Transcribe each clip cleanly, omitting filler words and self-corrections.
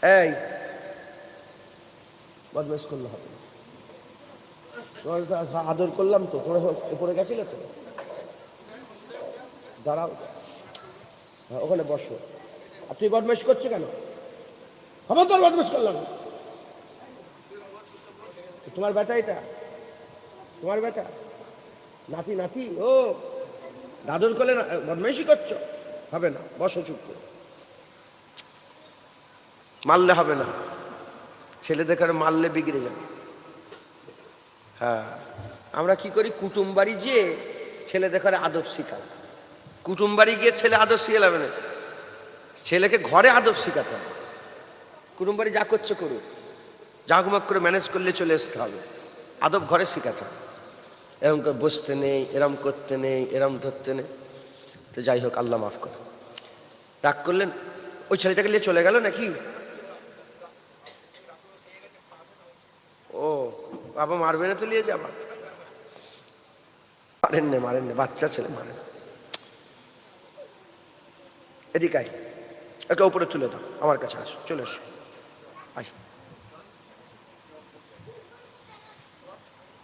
এই বদমাইশ করলে হবে না, তোমার তো আদর করলাম তো, তোমরা উপরে গেছিলে তো, দাঁড়াও, ওখানে বসো। আর তুই বদমাইশ করছো কেন? খবরদার বদমাইশ করলাম। তোমার বেটা এটা? তোমার বেটা? নাতি? নাতি? ও দাদুর কোলে বদমাইশি করছো? হবে না, বসো চুপ করে। মারলে হবে না, ছেলে দেখার মারলে বিগড়ে যাবে। হ্যাঁ, আমরা কি করি, কুটুম বাড়ি যেয়ে ছেলে দেখার আদব শিখাই। কুটুম বাড়ি গিয়ে ছেলে আদব শিখে যাবে না, ছেলেকে ঘরে আদব শিখাতে হবে। কুটুম বাড়ি যা করছে করুক, জাঁকমাক করে ম্যানেজ করলে চলে আসতে হবে, আদব ঘরে শিখাতে হবে। এরম করে বসতে নেই, এরম করতে নেই, এরম ধরতে নেই। তো যাই হোক, আল্লাহ মাফ করে। রাগ করলেন, ওই ছেলেটাকে নিয়ে চলে গেল নাকি? ও বাবা মারবে না তো নিয়ে যাবা? মারেন নে, মারেন নে, বাচ্চা ছেলে, মারেন। এদিকে আয়, একে উপরে তুলে দাও, আমার কাছে আসো, চলে এসো, আয়।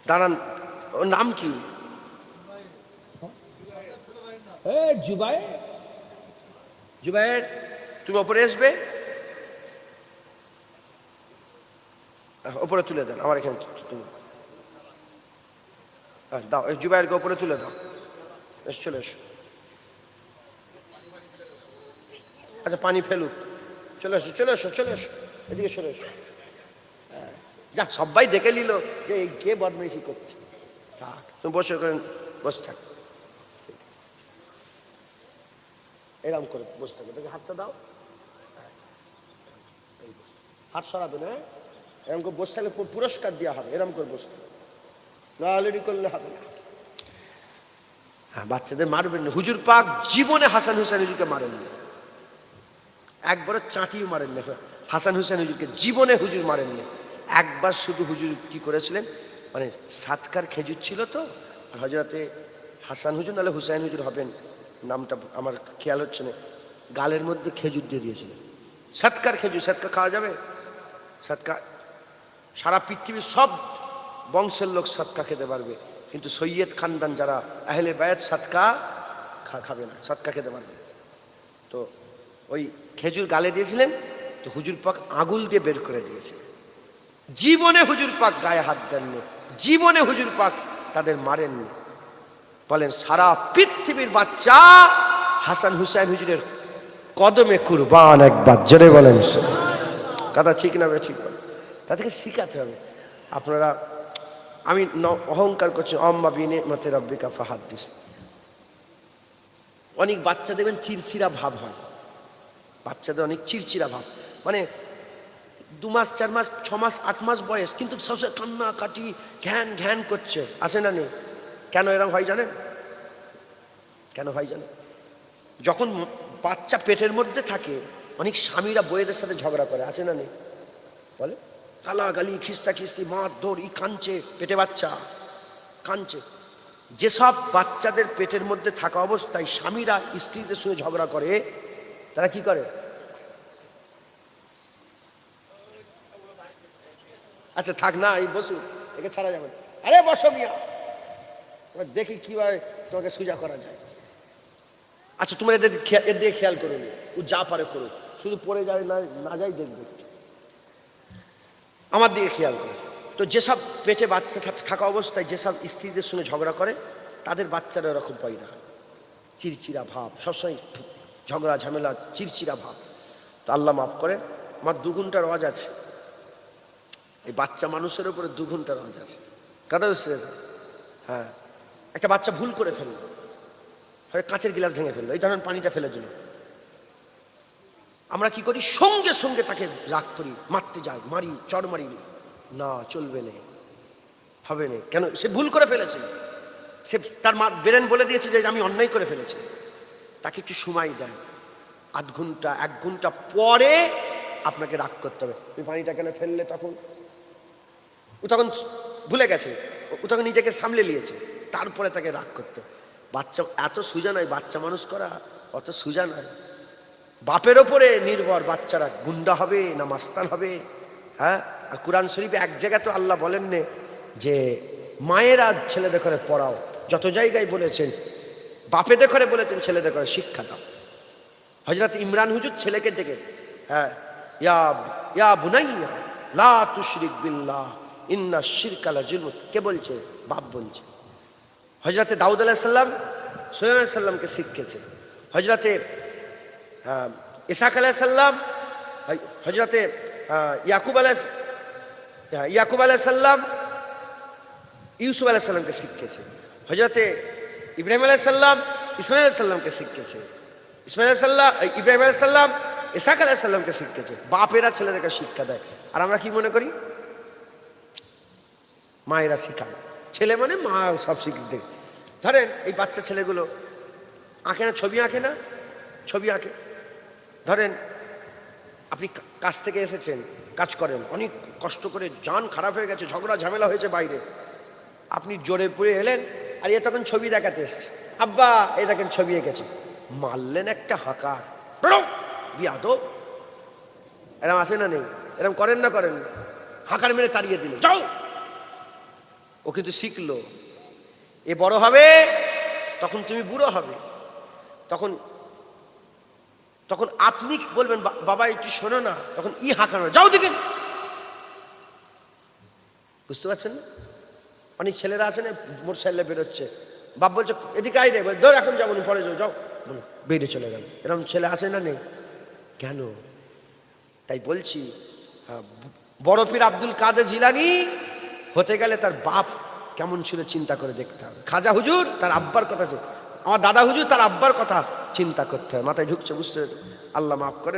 দাঁড়ান, ওর নাম কি? জুবায়ের। জুবায়ের, তুমি ওপরে আসবে, ওপরে তুলে দেন, আমার এখানে তুমি দাও, এই জুবায়েরকে ওপরে তুলে দাও, এসো, চলে এসো। আচ্ছা পানি ফেলুক, চলে এসো, চলে এসো, চলে এসো, এদিকে চলে এসো। যা, সবাই দেখে নিল যে এই কে বদমাইশি করছে। থাক, তুমি বসে করেন, বসে থাক, এরম করে বসে থাকো। দেখে হাতটা দাও, হাত সরাবে না, এরকম করে বসে থাকলে পুরস্কার দেওয়া হবে, এরকম করে বসতে অলরেডি করলে হবে না। হ্যাঁ, বাচ্চাদের মারবেন না। হুজুর পাক জীবনে হাসান হুসেন হুজুরকে মারেননি, একবারও চাটিও মারেননি। হাসান হুসেন হুজুরকে জীবনে হুজুর মারেননি। একবার শুধু হুজুর কি করেছিলেন, মানে সাতকার খেজুর ছিল তো, আর হজরতে হাসান হুজুর নাহলে হুসাইন হুজুর হবেন, নামটা আমার খেয়াল হচ্ছে না, গালের মধ্যে খেজুর দিয়ে দিয়েছিলেন। সাতকার খেজুর, সাতকা খাওয়া যাবে? সাতকা সারা পৃথিবীর সব বংশের লোক সাতকা খেতে পারবে, কিন্তু সৈয়দ খানদান যারা আহলে বায়াত সাতকা খাবে না, সাতকা খেতে পারবে। তো ওই খেজুর গালে দিয়েছিলেন, তো হুজুর পাক আঙুল দিয়ে বের করে দিয়েছিলেন। জীবনে হুজুর পাক গায়ে হাত দেননি, জীবনে হুজুর পাক তাদের মারেননি। বলেন সারা পৃথিবীর বাচ্চা হাসান হুসাইন হুজুরের কদমে কুরবান, একবার জোরে বলেন। কথা ঠিক না? ঠিক বলেন। তাদেরকে শিখাতে হবে। আপনারা, আমি অহংকার করছি, আম্মা বিনে মতে রব্বিকা ফাহাদ্দিস। অনেক বাচ্চা দেখবেন চিরচিরা ভাব হয়, বাচ্চাদের অনেক চিরচিরা ভাব, মানে 2 মাস 4 মাস 6 মাস 8 মাস বয়স, কিন্তু সবসময় কান্না কাটি ঘ্যান ঘ্যান করছে, আসে না নেই? কেন এরকম হয় জানেন? কেন হয় জানেন? যখন বাচ্চা পেটের মধ্যে থাকে, অনেক স্বামীরা বইয়েদের সাথে ঝগড়া করে, আসে না নেই? বলে গালাগালি, খিস্তা খিস্তি, মার দৌড়, ই কাঁদছে, পেটে বাচ্চা কাঁদছে। যেসব বাচ্চাদের পেটের মধ্যে থাকা অবস্থায় স্বামীরা স্ত্রীদের সঙ্গে ঝগড়া করে, তারা কি করে? আচ্ছা থাক না, এই বসু, একে ছাড়া যাবে না। আরে বসো মিয়া, দেখি কিভাবে তোমাকে সোজা করা যায়। আচ্ছা তোমার এদের দিয়ে খেয়াল করুন, ও যা পারে করুক, শুধু পড়ে যায় না যাই দেখবে, আমার দিকে খেয়াল করে। তো যেসব পেটে বাচ্চা থাকা অবস্থায় যেসব স্ত্রীদের সঙ্গে ঝগড়া করে, তাদের বাচ্চারা এরকম পয়দা হয়, চিরচিরা ভাব, সবসময় ঝগড়া ঝামেলা, চিরচিরা ভাব। তা আল্লাহ মাফ করে, আমার 2 ঘন্টার ওয়াজ আছে, এই বাচ্চা মানুষের উপরে 2 ঘন্টার ওয়াজ আছে। কথা বুঝতে? হ্যাঁ, একটা বাচ্চা ভুল করে ফেললো, হয় কাঁচের গ্লাস ভেঙে ফেললো, এই ধরনের পানিটা ফেলে দিল, আমরা কি করি? সঙ্গে সঙ্গে তাকে রাগ করি, মারতে যাই, মারি, চড় মারি। না, চলবে না, হবে না। কেন? সে ভুল করে ফেলেছে, সে তার ব্রেন বলে দিয়েছে যে আমি অন্যায় করে ফেলেছি। তাকে একটু সময় দেন, 8 ঘন্টা 1 ঘন্টা পরে আপনাকে রাগ করতে হবে। তুমি পানিটা কেন ফেললে? তখন ও তখন ভুলে গেছে, ও তখন নিজেকে সামলে নিয়েছে, তারপরে তাকে রাগ করতে হবে। বাচ্চা এত সোজা নয়, বাচ্চা মানুষ করা অত সোজা নয়। বাপের ওপরে নির্ভর, বাচ্চারা গুন্ডা হবে না মাস্তান হবে। হ্যাঁ, আর কোরআন শরীফে এক জায়গায় তো আল্লাহ বলেন নে যে মায়েরা ছেলেদের করে পড়াও, যত জায়গায় বলেছেন। বাপেদের করে বলেছেন ছেলেদের করে শিক্ষা দাও। হযরত ইমরান হুজুর ছেলেকে ডেকে, হ্যাঁ, ইয়া ইয়া বুনাইয়া লা তুশরিক বিল্লাহ ইন্না শিরকা লাযুলম, কে বলছে? বাপ বলছে। হযরতে দাউদ আলাইহিস সালাম সুলাইমান আলাইহিস সালামকে শিখিয়েছে। হযরতে ইসহাক আলাইহিস সালাম, হযরতে ইয়াকুব আলাইহিস সালাম ইউসুফ আলাইহিস সালামকে শিখিয়েছে। হযরতে ইব্রাহিম আলাইহিস সালাম ইসমাঈল আলাইহিস সালামকে শিখিয়েছে। ইব্রাহিম আলাইহিস সালাম ইসহাক আলাইহিস সালামকে শিখিয়েছে। বাপেরা ছেলেদেরকে শিক্ষা দেয়। আর আমরা কি মনে করি? মায়েরা শিখায়, ছেলে মানে মা সব শিখিয়ে দেয়। ধরেন এই বাচ্চা ছেলেগুলো আঁকে না, ছবি আঁকে না, ছবি আঁকে। ধরেন আপনি কাজ থেকে এসেছেন, কাজ করেন, অনেক কষ্ট করে, জান খারাপ হয়ে গেছে, ঝগড়া ঝামেলা হয়েছে বাইরে, আপনি জোরে পড়ে এলেন, আর এ তখন ছবি দেখাতে এসছে, আব্বা এই দেখেন ছবি এঁকেছে, মারলেন একটা হাঁকার, বেরো বিয়াদব। এরম আসে না নেই? এরম করেন না করেন? হাঁকার মেরে তাড়িয়ে দিল, যাও। ও কিন্তু শিখলো, এ বড় হবে, তখন তুমি বুড়ো হবে, তখন তখন আপনি বলবেন বাবা একটু শোনো না, তখন ই হাঁকানো, যাও দিকে। বুঝতে পারছেন না? অনেক ছেলেরা আছে না, মোটরসাইকেলে বেরোচ্ছে, বাপ বলছে এদিকে আই রে, ধর এখন যাবো না, পরে যাও, যাও, বেরিয়ে চলে গেল। এরকম ছেলে আছে না নেই? কেন? তাই বলছি, বড় পীর আব্দুল কাদের জিলানী হতে গেলে তার বাপ কেমন ছিল চিন্তা করে দেখতে হবে। খাজা হুজুর তার আব্বার কথা, আমার দাদা হুজুর তার আব্বার কথা চিন্তা করতে হবে। মাথায় ঢুকছে? বুঝতে পেরেছে? আল্লাহ মাফ করে।